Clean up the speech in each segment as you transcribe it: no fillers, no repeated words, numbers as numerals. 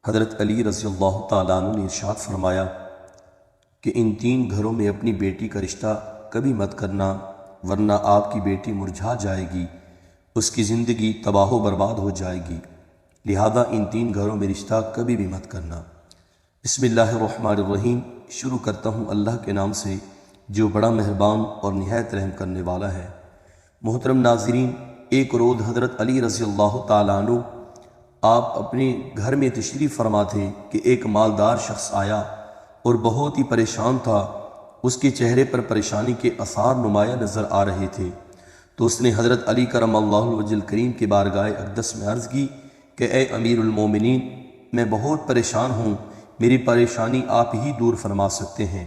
حضرت علی رضی اللہ تعالیٰ عنہ نے ارشاد فرمایا کہ ان تین گھروں میں اپنی بیٹی کا رشتہ کبھی مت کرنا، ورنہ آپ کی بیٹی مرجھا جائے گی، اس کی زندگی تباہ و برباد ہو جائے گی، لہذا ان تین گھروں میں رشتہ کبھی بھی مت کرنا۔ بسم اللہ الرحمن الرحیم، شروع کرتا ہوں اللہ کے نام سے جو بڑا مہربان اور نہایت رحم کرنے والا ہے۔ محترم ناظرین، ایک روز حضرت علی رضی اللہ تعالیٰ عنہ آپ اپنے گھر میں تشریف فرما تھے کہ ایک مالدار شخص آیا اور بہت ہی پریشان تھا، اس کے چہرے پر پریشانی کے آثار نمایاں نظر آ رہے تھے۔ تو اس نے حضرت علی کرم اللہ وجہ الکریم کے بارگاہ اقدس میں عرض کی کہ اے امیر المومنین، میں بہت پریشان ہوں، میری پریشانی آپ ہی دور فرما سکتے ہیں۔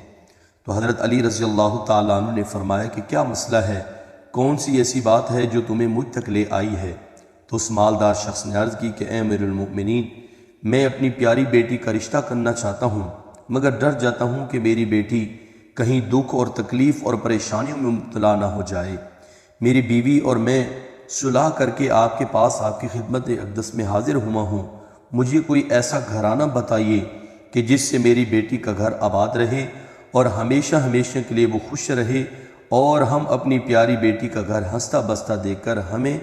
تو حضرت علی رضی اللہ تعالیٰ عنہ نے فرمایا کہ کیا مسئلہ ہے، کون سی ایسی بات ہے جو تمہیں مجھ تک لے آئی ہے؟ تو اس مالدار شخص نے عرض کی کہ اے امیر المؤمنین، میں اپنی پیاری بیٹی کا رشتہ کرنا چاہتا ہوں، مگر ڈر جاتا ہوں کہ میری بیٹی کہیں دکھ اور تکلیف اور پریشانیوں میں مبتلا نہ ہو جائے۔ میری بیوی اور میں صلح کر کے آپ کے پاس آپ کی خدمت اقدس میں حاضر ہوا ہوں، مجھے کوئی ایسا گھرانہ بتائیے کہ جس سے میری بیٹی کا گھر آباد رہے اور ہمیشہ ہمیشہ کے لیے وہ خوش رہے، اور ہم اپنی پیاری بیٹی کا گھر ہنستا بستا دیکھ کر ہمیں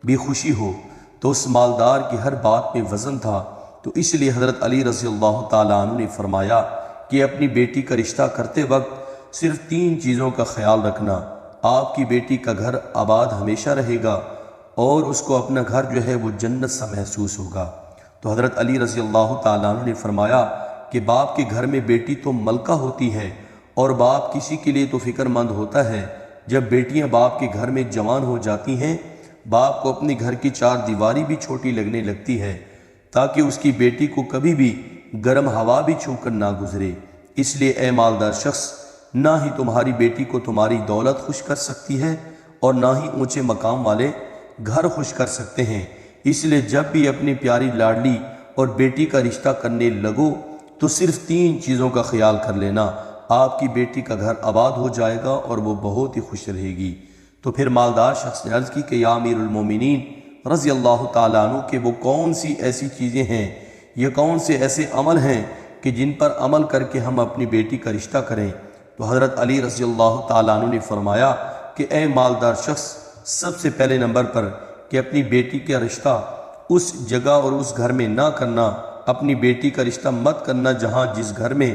بھی خوشی ہو۔ تو اس مالدار کی ہر بات میں وزن تھا، تو اس لیے حضرت علی رضی اللہ تعالیٰ عنہ نے فرمایا کہ اپنی بیٹی کا رشتہ کرتے وقت صرف تین چیزوں کا خیال رکھنا، آپ کی بیٹی کا گھر آباد ہمیشہ رہے گا اور اس کو اپنا گھر جو ہے وہ جنت سا محسوس ہوگا۔ تو حضرت علی رضی اللہ تعالیٰ عنہ نے فرمایا کہ باپ کے گھر میں بیٹی تو ملکہ ہوتی ہے، اور باپ کسی کے لیے تو فکر مند ہوتا ہے۔ جب بیٹیاں باپ کے گھر میں جوان ہو جاتی ہیں، باپ کو اپنے گھر کی چار دیواری بھی چھوٹی لگنے لگتی ہے، تاکہ اس کی بیٹی کو کبھی بھی گرم ہوا بھی چھو کر نہ گزرے۔ اس لیے اے مالدار شخص، نہ ہی تمہاری بیٹی کو تمہاری دولت خوش کر سکتی ہے اور نہ ہی اونچے مقام والے گھر خوش کر سکتے ہیں۔ اس لیے جب بھی اپنی پیاری لاڈلی اور بیٹی کا رشتہ کرنے لگو تو صرف تین چیزوں کا خیال کر لینا، آپ کی بیٹی کا گھر آباد ہو جائے گا اور وہ بہت ہی خوش رہے گی۔ تو پھر مالدار شخص نے عرض کی کہ یا امیر المومنین رضی اللہ تعالیٰ عنہ کہ وہ کون سی ایسی چیزیں ہیں، یہ کون سے ایسے عمل ہیں کہ جن پر عمل کر کے ہم اپنی بیٹی کا رشتہ کریں؟ تو حضرت علی رضی اللہ تعالیٰ عنہ نے فرمایا کہ اے مالدار شخص، سب سے پہلے نمبر پر کہ اپنی بیٹی کا رشتہ اس جگہ اور اس گھر میں نہ کرنا، اپنی بیٹی کا رشتہ مت کرنا جہاں جس گھر میں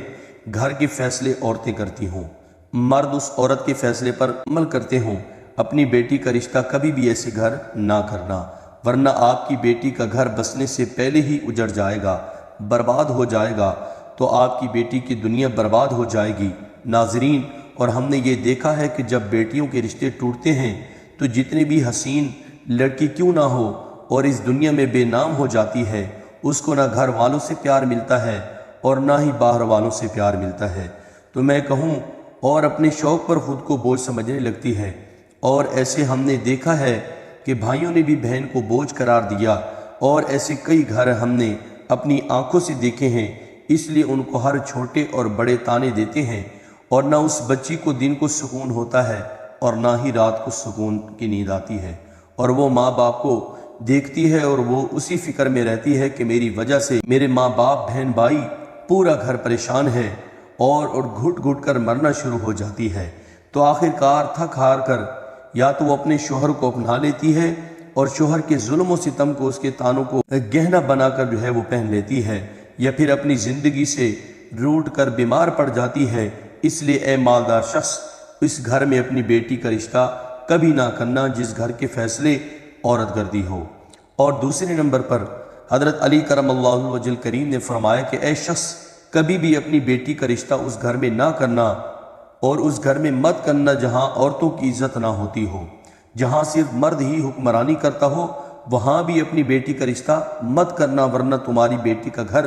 گھر کے فیصلے عورتیں کرتی ہوں، مرد اس عورت کے فیصلے پر عمل کرتے ہوں۔ اپنی بیٹی کا رشتہ کبھی بھی ایسے گھر نہ کرنا، ورنہ آپ کی بیٹی کا گھر بسنے سے پہلے ہی اجڑ جائے گا، برباد ہو جائے گا، تو آپ کی بیٹی کی دنیا برباد ہو جائے گی۔ ناظرین، اور ہم نے یہ دیکھا ہے کہ جب بیٹیوں کے رشتے ٹوٹتے ہیں تو جتنی بھی حسین لڑکی کیوں نہ ہو اور اس دنیا میں بے نام ہو جاتی ہے، اس کو نہ گھر والوں سے پیار ملتا ہے اور نہ ہی باہر والوں سے پیار ملتا ہے، تو میں کہوں اور اپنے شوق پر خود کو بوجھ سمجھنے لگتی ہے۔ اور ایسے ہم نے دیکھا ہے کہ بھائیوں نے بھی بہن کو بوجھ قرار دیا، اور ایسے کئی گھر ہم نے اپنی آنکھوں سے دیکھے ہیں۔ اس لیے ان کو ہر چھوٹے اور بڑے تانے دیتے ہیں، اور نہ اس بچی کو دن کو سکون ہوتا ہے اور نہ ہی رات کو سکون کی نیند آتی ہے، اور وہ ماں باپ کو دیکھتی ہے اور وہ اسی فکر میں رہتی ہے کہ میری وجہ سے میرے ماں باپ بہن بھائی پورا گھر پریشان ہے، اور گھٹ گھٹ کر مرنا شروع ہو جاتی ہے۔ تو آخر کار تھک ہار کر یا تو وہ اپنے شوہر کو اپنا لیتی ہے اور شوہر کے ظلم و ستم کو، اس کے تانوں کو گہنا بنا کر جو ہے وہ پہن لیتی ہے، یا پھر اپنی زندگی سے روٹ کر بیمار پڑ جاتی ہے۔ اس لیے اے مالدار شخص، اس گھر میں اپنی بیٹی کا رشتہ کبھی نہ کرنا جس گھر کے فیصلے عورت گردی ہو۔ اور دوسرے نمبر پر حضرت علی کرم اللہ وجہ الکریم نے فرمایا کہ اے شخص، کبھی بھی اپنی بیٹی کا رشتہ اس گھر میں نہ کرنا اور اس گھر میں مت کرنا جہاں عورتوں کی عزت نہ ہوتی ہو، جہاں صرف مرد ہی حکمرانی کرتا ہو، وہاں بھی اپنی بیٹی کا رشتہ مت کرنا، ورنہ تمہاری بیٹی کا گھر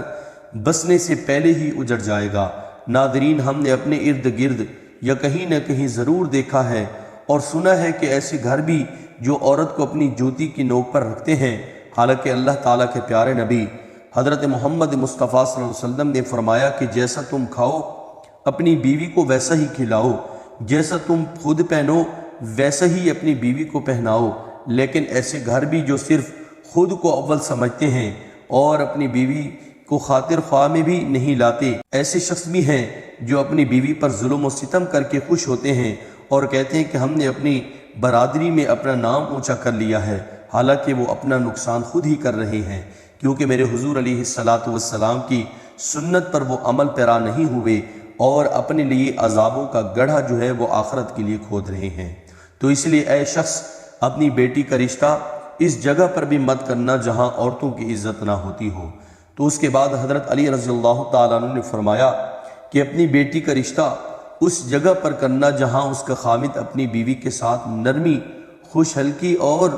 بسنے سے پہلے ہی اجڑ جائے گا۔ ناظرین، ہم نے اپنے ارد گرد یا کہیں نہ کہیں ضرور دیکھا ہے اور سنا ہے کہ ایسے گھر بھی جو عورت کو اپنی جوتی کی نوک پر رکھتے ہیں، حالانکہ اللہ تعالیٰ کے پیارے نبی حضرت محمد مصطفیٰ صلی اللہ علیہ وسلم نے فرمایا کہ جیسا تم کھاؤ اپنی بیوی کو ویسا ہی کھلاؤ، جیسا تم خود پہنو ویسا ہی اپنی بیوی کو پہناؤ۔ لیکن ایسے گھر بھی جو صرف خود کو اول سمجھتے ہیں اور اپنی بیوی کو خاطر خواہ میں بھی نہیں لاتے۔ ایسے شخص بھی ہیں جو اپنی بیوی پر ظلم و ستم کر کے خوش ہوتے ہیں اور کہتے ہیں کہ ہم نے اپنی برادری میں اپنا نام اونچا کر لیا ہے، حالانکہ وہ اپنا نقصان خود ہی کر رہے ہیں، کیونکہ میرے حضور علیہ السلام کی سنت پر وہ عمل پیرا نہیں ہوئے اور اپنے لیے عذابوں کا گڑھا جو ہے وہ آخرت کے لیے کھود رہے ہیں۔ تو اس لیے اے شخص اپنی بیٹی کا رشتہ اس جگہ پر بھی مت کرنا جہاں عورتوں کی عزت نہ ہوتی ہو۔ تو اس کے بعد حضرت علی رضی اللہ تعالیٰ عنہ نے فرمایا کہ اپنی بیٹی کا رشتہ اس جگہ پر کرنا جہاں اس کا خامد اپنی بیوی کے ساتھ نرمی، خوش حلقی اور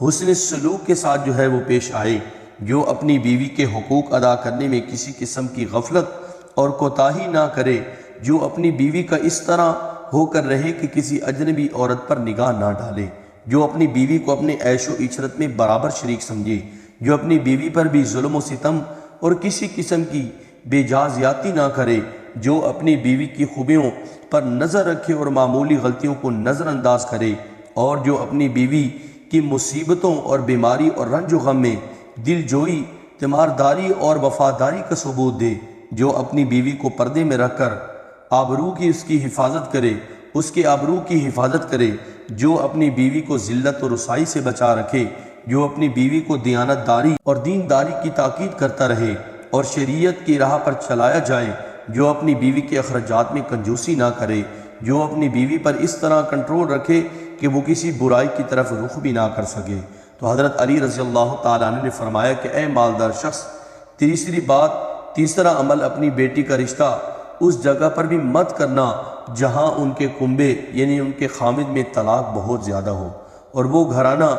حسن سلوک کے ساتھ جو ہے وہ پیش آئے، جو اپنی بیوی کے حقوق ادا کرنے میں کسی قسم کی غفلت اور کوتاہی نہ کرے، جو اپنی بیوی کا اس طرح ہو کر رہے کہ کسی اجنبی عورت پر نگاہ نہ ڈالے، جو اپنی بیوی کو اپنے عیش و عشرت میں برابر شریک سمجھے، جو اپنی بیوی پر بھی ظلم و ستم اور کسی قسم کی بے جا زیادتی نہ کرے، جو اپنی بیوی کی خوبیوں پر نظر رکھے اور معمولی غلطیوں کو نظر انداز کرے، اور جو اپنی بیوی کی مصیبتوں اور بیماری اور رنج و غم میں دل جوئی، تیمارداری اور وفاداری کا ثبوت دے، جو اپنی بیوی کو پردے میں رکھ کر آبرو کی اس کی حفاظت کرے، اس کے آبرو کی حفاظت کرے، جو اپنی بیوی کو ذلت و رسوائی سے بچا رکھے، جو اپنی بیوی کو دیانت داری اور دینداری کی تاکید کرتا رہے اور شریعت کی راہ پر چلایا جائے، جو اپنی بیوی کے اخراجات میں کنجوسی نہ کرے، جو اپنی بیوی پر اس طرح کنٹرول رکھے کہ وہ کسی برائی کی طرف رخ بھی نہ کر سکے۔ تو حضرت علی رضی اللہ تعالیٰ عنہ نے فرمایا کہ اے مالدار شخص، تیسرا عمل اپنی بیٹی کا رشتہ اس جگہ پر بھی مت کرنا جہاں ان کے کنبے یعنی ان کے خامد میں طلاق بہت زیادہ ہو، اور وہ گھرانہ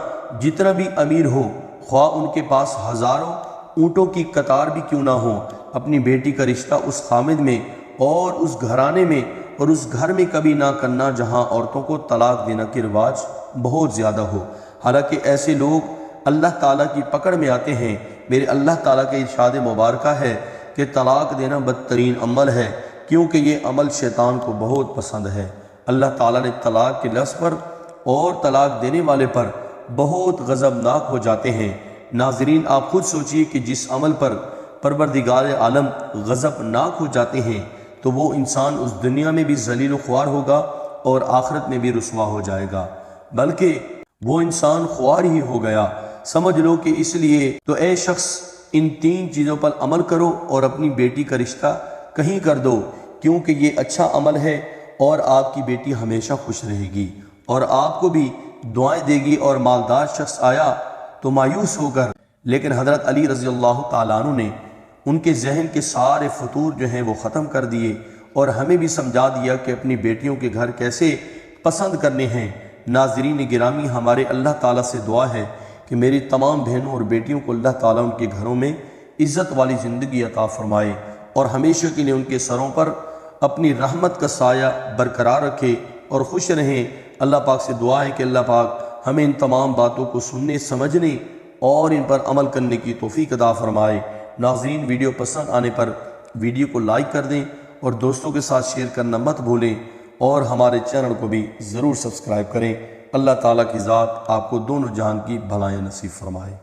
جتنا بھی امیر ہو، خواہ ان کے پاس ہزاروں اونٹوں کی قطار بھی کیوں نہ ہو، اپنی بیٹی کا رشتہ اس خامد میں اور اس گھرانے میں اور اس گھر میں کبھی نہ کرنا جہاں عورتوں کو طلاق دینا کے رواج بہت زیادہ ہو۔ حالانکہ ایسے لوگ اللہ تعالیٰ کی پکڑ میں آتے ہیں۔ میرے اللہ تعالیٰ کے ارشاد مبارکہ ہے کہ طلاق دینا بدترین عمل ہے، کیونکہ یہ عمل شیطان کو بہت پسند ہے۔ اللہ تعالیٰ نے طلاق کے لفظ پر اور طلاق دینے والے پر بہت غضبناک ہو جاتے ہیں۔ ناظرین، آپ خود سوچئے کہ جس عمل پر پروردگار عالم غضبناک ہو جاتے ہیں تو وہ انسان اس دنیا میں بھی ذلیل و خوار ہوگا اور آخرت میں بھی رسوا ہو جائے گا، بلکہ وہ انسان خوار ہی ہو گیا، سمجھ لو کہ اس لیے تو اے شخص ان 3 چیزوں پر عمل کرو اور اپنی بیٹی کا رشتہ کہیں کر دو، کیونکہ یہ اچھا عمل ہے اور آپ کی بیٹی ہمیشہ خوش رہے گی اور آپ کو بھی دعائیں دے گی۔ اور مالدار شخص آیا تو مایوس ہو کر، لیکن حضرت علی رضی اللہ تعالیٰ عنہ نے ان کے ذہن کے سارے فطور جو ہیں وہ ختم کر دیے اور ہمیں بھی سمجھا دیا کہ اپنی بیٹیوں کے گھر کیسے پسند کرنے ہیں۔ ناظرین گرامی، ہمارے اللہ تعالیٰ سے دعا ہے کہ میری تمام بہنوں اور بیٹیوں کو اللہ تعالیٰ ان کے گھروں میں عزت والی زندگی عطا فرمائے اور ہمیشہ کے لیے ان کے سروں پر اپنی رحمت کا سایہ برقرار رکھے اور خوش رہیں۔ اللہ پاک سے دعا ہے کہ اللہ پاک ہمیں ان تمام باتوں کو سننے، سمجھنے اور ان پر عمل کرنے کی توفیق عطا فرمائے۔ ناظرین، ویڈیو پسند آنے پر ویڈیو کو لائک کر دیں اور دوستوں کے ساتھ شیئر کرنا مت بھولیں، اور ہمارے چینل کو بھی ضرور سبسکرائب کریں۔ اللہ تعالیٰ کی ذات آپ کو دونوں جہان کی بھلائیاں نصیب فرمائے۔